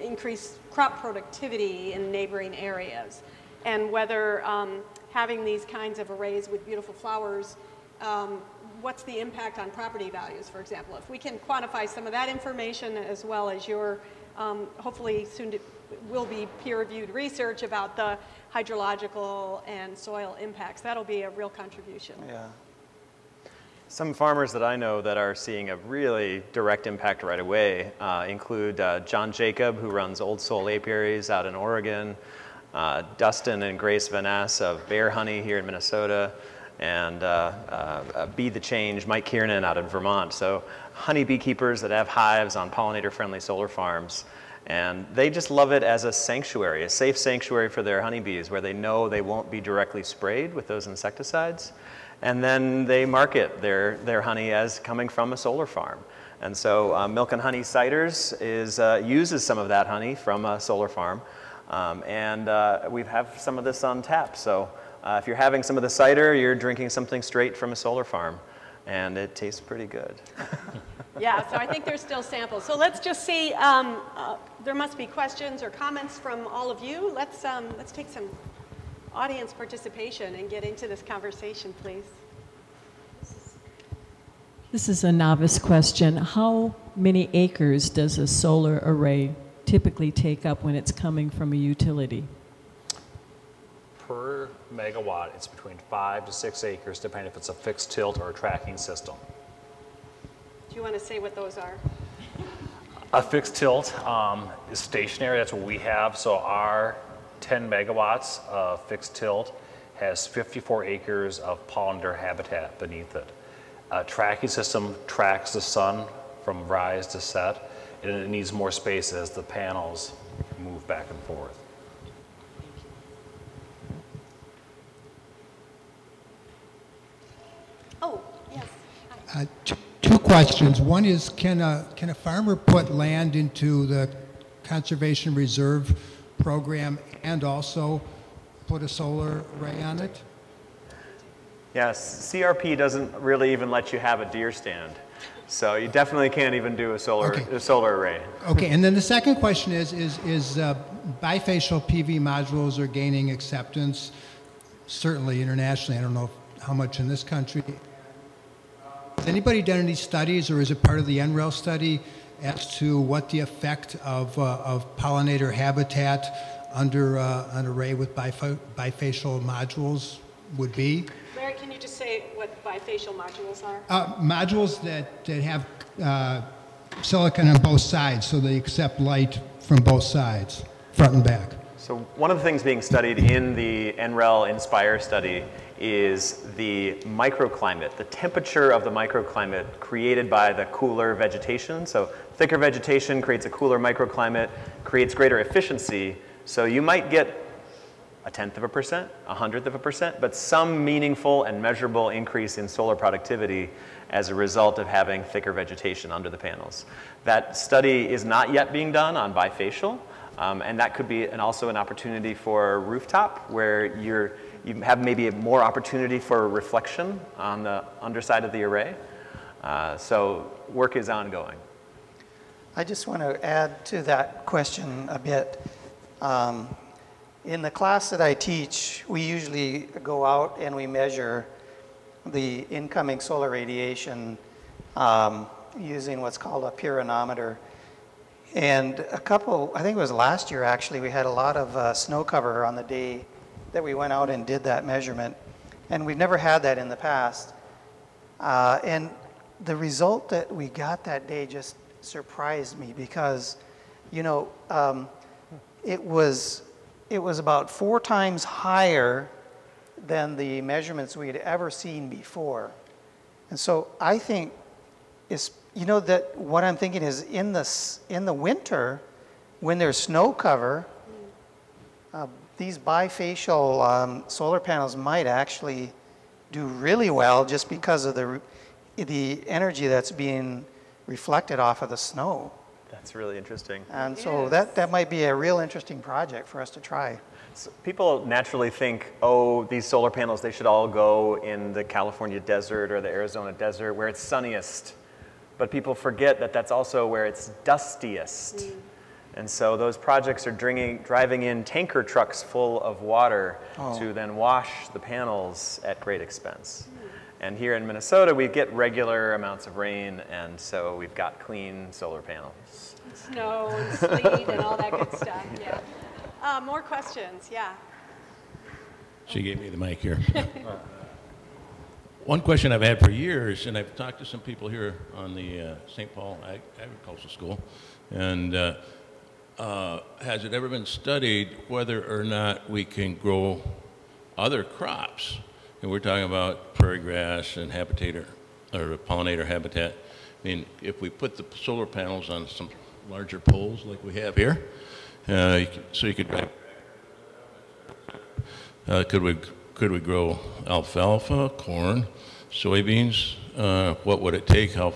Speaker 2: increase crop productivity in neighboring areas, and whether having these kinds of arrays with beautiful flowers, what's the impact on property values, for example. If we can quantify some of that information, as well as your hopefully soon will be peer-reviewed research about the hydrological and soil impacts, that'll be a real contribution.
Speaker 4: Yeah. Some farmers that I know that are seeing a really direct impact right away include John Jacob, who runs Old Soul Apiaries out in Oregon, Dustin and Grace Van Ness of Bear Honey here in Minnesota, and Be the Change, Mike Kiernan out in Vermont. So honey beekeepers that have hives on pollinator-friendly solar farms. And they just love it as a sanctuary, a safe sanctuary for their honeybees, where they know they won't be directly sprayed with those insecticides. And then they market their honey as coming from a solar farm. And so Milk and Honey Ciders uses some of that honey from a solar farm. We have some of this on tap. So if you're having some of the cider, you're drinking something straight from a solar farm. And it tastes pretty good.
Speaker 2: Yeah, so I think there's still samples. So let's just see, there must be questions or comments from all of you. Let's take some audience participation and get into this conversation, please.
Speaker 6: This is a novice question. How many acres does a solar array typically take up when it's coming from a utility?
Speaker 3: Per megawatt, it's between 5 to 6 acres, depending if it's a fixed tilt or a tracking system.
Speaker 2: Do you want to say what those are?
Speaker 3: A fixed tilt is stationary. That's what we have. So our 10 megawatts of fixed tilt has 54 acres of pollinator habitat beneath it. A tracking system tracks the sun from rise to set, and it needs more space as the panels move back and forth.
Speaker 7: Two questions. One is, can a farmer put land into the conservation reserve program and also put a solar array on it?
Speaker 4: Yes, CRP doesn't really even let you have a deer stand. So you definitely can't even do a solar array.
Speaker 7: Okay, and then the second question is bifacial PV modules are gaining acceptance, certainly internationally. I don't know how much in this country. Has anybody done any studies, or is it part of the NREL study, as to what the effect of pollinator habitat under an array with bifacial modules would be?
Speaker 2: Larry, can you just say what bifacial modules are?
Speaker 7: Modules that have silicon on both sides, so they accept light from both sides, front and back.
Speaker 4: So one of the things being studied in the NREL Inspire study is the microclimate, the temperature of the microclimate created by the cooler vegetation. So thicker vegetation creates a cooler microclimate, creates greater efficiency. So you might get 0.1%, 0.1%, but some meaningful and measurable increase in solar productivity as a result of having thicker vegetation under the panels. That study is not yet being done on bifacial, and that could be also an opportunity for rooftop, where you have maybe more opportunity for reflection on the underside of the array. So work is ongoing.
Speaker 5: I just want to add to that question a bit. In the class that I teach, we usually go out and we measure the incoming solar radiation using what's called a pyranometer. And I think it was last year actually, we had a lot of snow cover on the day that we went out and did that measurement. And we've never had that in the past. And the result that we got that day just surprised me because, you know, it was about 4 times higher than the measurements we had ever seen before. And so I think that what I'm thinking is in the winter, when there's snow cover, these bifacial solar panels might actually do really well just because of the energy that's being reflected off of the snow.
Speaker 4: That's really interesting.
Speaker 5: And so that might be a real interesting project for us to try.
Speaker 4: So people naturally think, oh, these solar panels, they should all go in the California desert or the Arizona desert where it's sunniest. But people forget that that's also where it's dustiest. And so those projects are driving in tanker trucks full of water to then wash the panels at great expense. And here in Minnesota, we get regular amounts of rain, and so we've got clean solar panels.
Speaker 2: Snow and sleet and all that good stuff, yeah. More questions, yeah.
Speaker 8: She gave me the mic here. One question I've had for years, and I've talked to some people here on the St. Paul Agricultural School, and has it ever been studied whether or not we can grow other crops? And we're talking about prairie grass and habitat or pollinator habitat. I mean, if we put the solar panels on some larger poles like we have here, so you could could we grow alfalfa, corn, soybeans? What would it take? How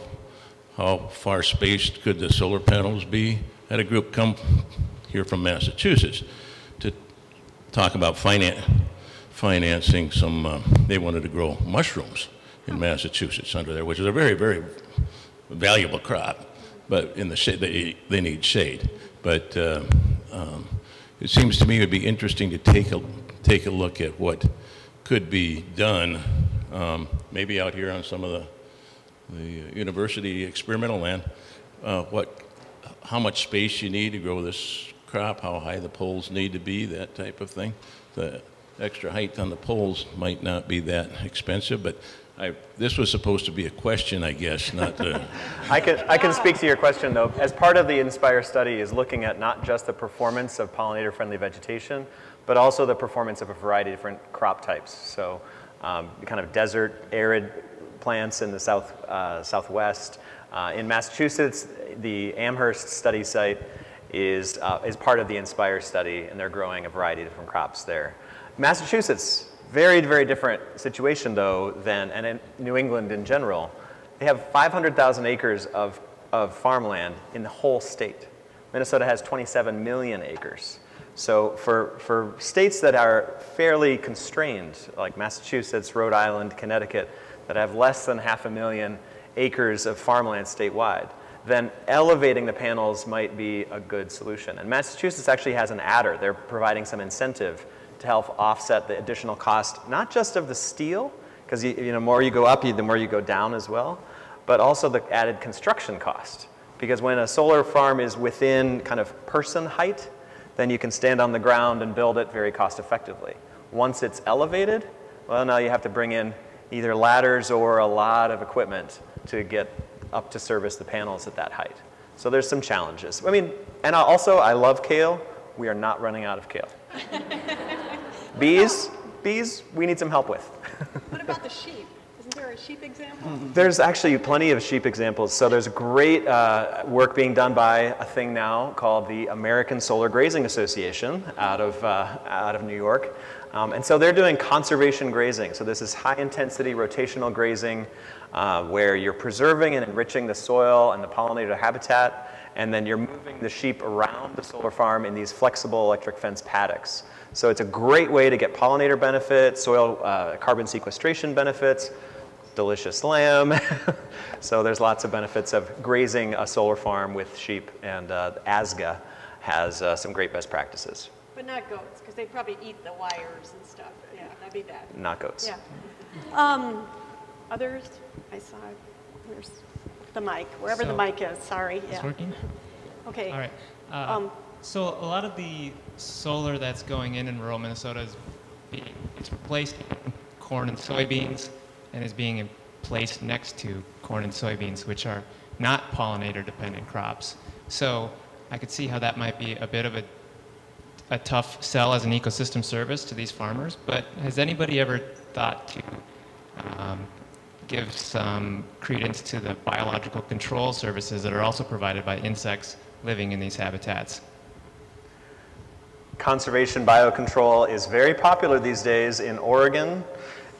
Speaker 8: far spaced could the solar panels be? I had a group come here from Massachusetts to talk about financing some, they wanted to grow mushrooms in Massachusetts under there, which is a very, very valuable crop, but in the shade, they need shade. But it seems to me it would be interesting to take a look at what could be done, maybe out here on some of the university experimental land, how much space you need to grow this crop, how high the poles need to be, that type of thing. The extra height on the poles might not be that expensive, but this was supposed to be a question, I guess, not the...
Speaker 4: I can speak to your question, though. As part of the INSPIRE study is looking at not just the performance of pollinator-friendly vegetation, but also the performance of a variety of different crop types. So kind of desert, arid plants in the southwest. In Massachusetts, the Amherst study site is part of the INSPIRE study, and they're growing a variety of different crops there. Massachusetts, very, very different situation, though, and in New England in general. They have 500,000 acres of farmland in the whole state. Minnesota has 27 million acres. So for states that are fairly constrained, like Massachusetts, Rhode Island, Connecticut, that have less than 500,000 acres of farmland statewide, then elevating the panels might be a good solution. And Massachusetts actually has an adder. They're providing some incentive to help offset the additional cost, not just of the steel, because the more you go up, the more you go down as well, but also the added construction cost. Because when a solar farm is within kind of person height, then you can stand on the ground and build it very cost effectively. Once it's elevated, well, now you have to bring in either ladders or a lot of equipment to get up to service the panels at that height. So there's some challenges. I mean, and also I love kale. We are not running out of kale. Bees, we need some help with.
Speaker 2: What about the sheep? Isn't there a sheep example?
Speaker 4: There's actually plenty of sheep examples. So there's great work being done by a thing now called the American Solar Grazing Association out of New York. And so they're doing conservation grazing. So this is high intensity rotational grazing where you're preserving and enriching the soil and the pollinator habitat, and then you're moving the sheep around the solar farm in these flexible electric fence paddocks. So it's a great way to get pollinator benefits, soil carbon sequestration benefits, delicious lamb. So there's lots of benefits of grazing a solar farm with sheep, and ASGA has some great best practices.
Speaker 2: But not goats, because they probably eat the wires and stuff. Yeah, that'd be bad.
Speaker 4: Not goats.
Speaker 2: Yeah. Others? I saw, where's the mic? Wherever the mic is, sorry.
Speaker 9: It's working?
Speaker 2: Okay.
Speaker 9: All right. So a lot of the solar that's going in rural Minnesota is it's replacing corn and soybeans and is being placed next to corn and soybeans, which are not pollinator dependent crops. So I could see how that might be a bit of a tough sell as an ecosystem service to these farmers, but has anybody ever thought to give some credence to the biological control services that are also provided by insects living in these habitats?
Speaker 4: Conservation biocontrol is very popular these days in Oregon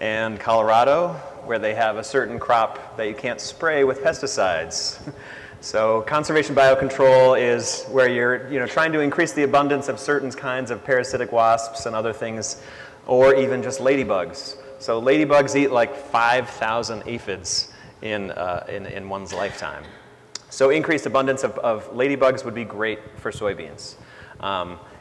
Speaker 4: and Colorado, where they have a certain crop that you can't spray with pesticides. So conservation biocontrol is where you're trying to increase the abundance of certain kinds of parasitic wasps and other things, or even just ladybugs. So ladybugs eat like 5,000 aphids in one's lifetime. So increased abundance of ladybugs would be great for soybeans.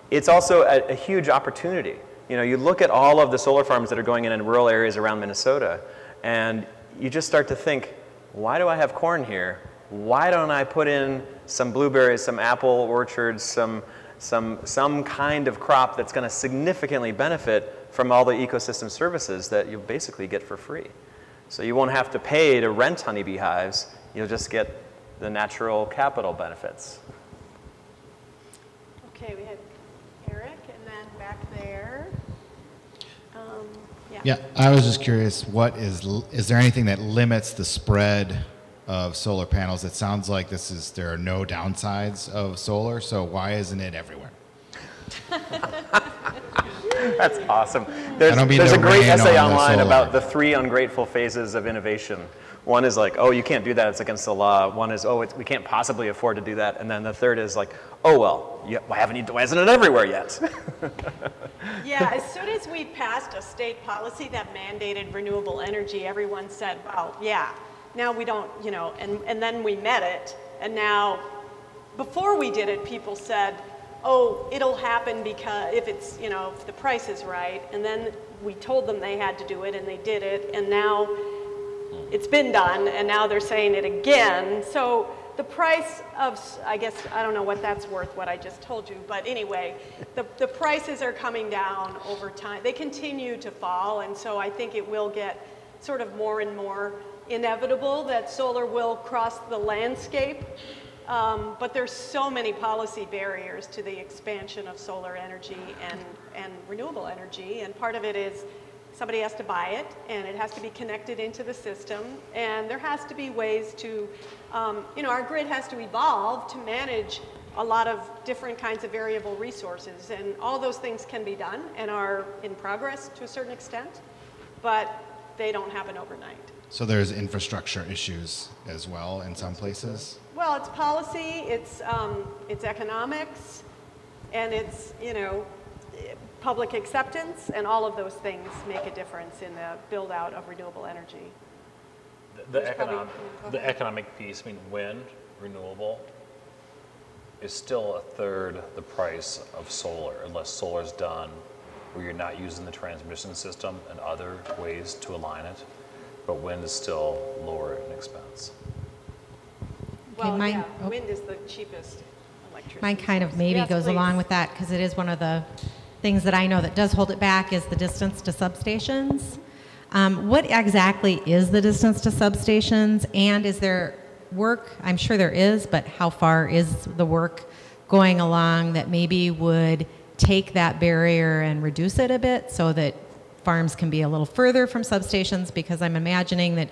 Speaker 4: It's also a huge opportunity. You look at all of the solar farms that are going in rural areas around Minnesota, and you just start to think, why do I have corn here? Why don't I put in some blueberries, some apple orchards, some kind of crop that's going to significantly benefit from all the ecosystem services that you basically get for free? So you won't have to pay to rent honeybee hives. You'll just get the natural capital benefits.
Speaker 2: Okay, we had Eric, and then back there.
Speaker 10: Yeah, I was just curious, is there anything that limits the spread of solar panels? It sounds like there are no downsides of solar, so why isn't it everywhere?
Speaker 4: That's awesome. There's a great essay online about the 3 ungrateful phases of innovation. One is like, oh, you can't do that, it's against the law. One is, oh, we can't possibly afford to do that. And then the third is like, oh, well, why isn't it everywhere yet?
Speaker 2: Yeah, as soon as we passed a state policy that mandated renewable energy, everyone said, well, yeah, now we don't, and then we met it. And now, before we did it, people said, oh, it'll happen because if it's, if the price is right. And then we told them they had to do it, and they did it. And now it's been done, and now they're saying it again. So the price of, I guess, I don't know what that's worth, what I just told you. But anyway, the prices are coming down over time. They continue to fall, and so I think it will get sort of more and more inevitable that solar will cross the landscape. But there's so many policy barriers to the expansion of solar energy and renewable energy, and part of it is somebody has to buy it, and it has to be connected into the system, and there has to be ways to, our grid has to evolve to manage a lot of different kinds of variable resources, and all those things can be done and are in progress to a certain extent, but they don't happen overnight.
Speaker 10: So there's infrastructure issues as well in some places?
Speaker 2: Well, it's policy, it's economics, and it's, public acceptance, and all of those things make a difference in the build out of renewable energy.
Speaker 3: The economic piece, wind, renewable, is still a third the price of solar, unless solar's done where you're not using the transmission system and other ways to align it. But wind is still lower in expense.
Speaker 2: Well,
Speaker 11: mine-
Speaker 2: wind is the cheapest electricity.
Speaker 11: Mine kind of
Speaker 2: source.
Speaker 11: maybe
Speaker 2: Yes,
Speaker 11: goes
Speaker 2: please.
Speaker 11: along with that because it is one of the things that I know that does hold it back is the distance to substations. What exactly is the distance to substations, and is there work? I'm sure there is, but how far is the work going along that maybe would take that barrier and reduce it a bit so that farms can be a little further from substations? Because I'm imagining that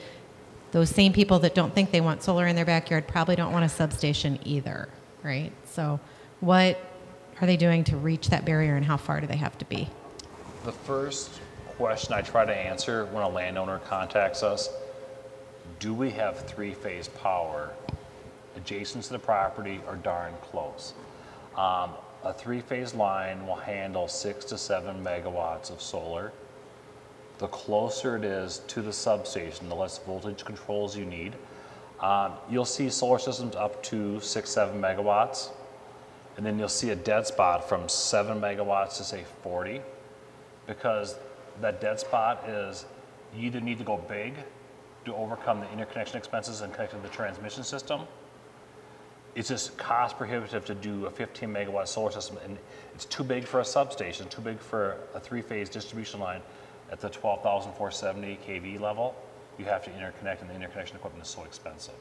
Speaker 11: those same people that don't think they want solar in their backyard probably don't want a substation either, right? So what are they doing to reach that barrier, and how far do they have to be?
Speaker 3: The first question I try to answer when a landowner contacts us, do we have three-phase power adjacent to the property or darn close? A three-phase line will handle 6 to 7 megawatts of solar. The closer it is to the substation, the less voltage controls you need. You'll see solar systems up to 6, 7 megawatts, and then you'll see a dead spot from 7 megawatts to say 40, because that dead spot is you either need to go big to overcome the interconnection expenses and connect to the transmission system. It's just cost prohibitive to do a 15 megawatt solar system, and it's too big for a substation, too big for a three-phase distribution line at the 12,470 kV level. You have to interconnect, and the interconnection equipment is so expensive.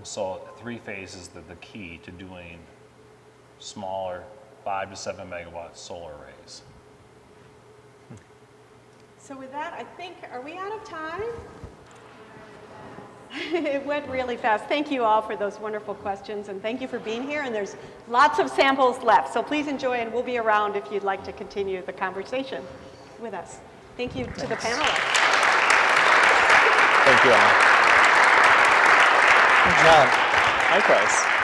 Speaker 3: So three-phase is the key to doing smaller 5 to 7 megawatt solar arrays.
Speaker 2: So with that, I think, are we out of time? It went really fast. Thank you all for those wonderful questions, and thank you for being here. And there's lots of samples left, so please enjoy, and we'll be around if you'd like to continue the conversation with us. Thank you to the panelists.
Speaker 4: Thank you all.
Speaker 5: Good job.
Speaker 4: Likewise.